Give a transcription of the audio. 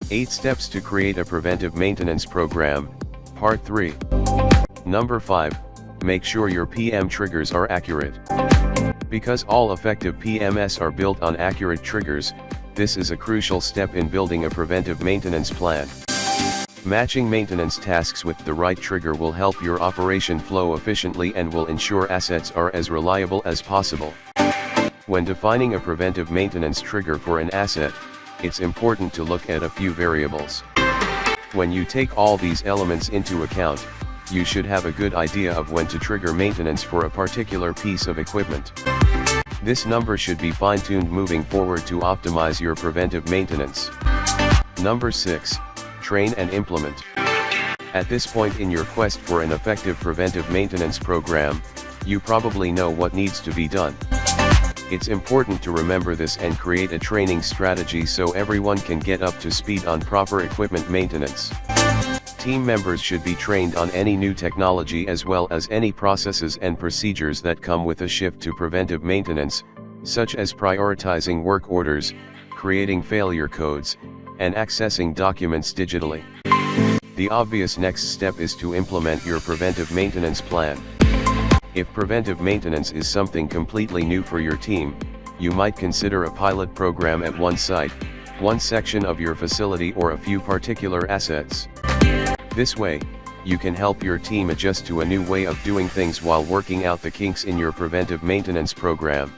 8 Steps to Create a Preventive Maintenance Program, Part 3. Number 5. Make sure your PM triggers are accurate. Because all effective PMS are built on accurate triggers, this is a crucial step in building a preventive maintenance plan. Matching maintenance tasks with the right trigger will help your operation flow efficiently and will ensure assets are as reliable as possible. When defining a preventive maintenance trigger for an asset, it's important to look at a few variables. When you take all these elements into account, you should have a good idea of when to trigger maintenance for a particular piece of equipment. This number should be fine-tuned moving forward to optimize your preventive maintenance. Number 6. Train and implement. At this point in your quest for an effective preventive maintenance program, you probably know what needs to be done. It's important to remember this and create a training strategy so everyone can get up to speed on proper equipment maintenance. Team members should be trained on any new technology as well as any processes and procedures that come with a shift to preventive maintenance, such as prioritizing work orders, creating failure codes, and accessing documents digitally. The obvious next step is to implement your preventive maintenance plan. If preventive maintenance is something completely new for your team, you might consider a pilot program at one site, one section of your facility or a few particular assets. This way, you can help your team adjust to a new way of doing things while working out the kinks in your preventive maintenance program.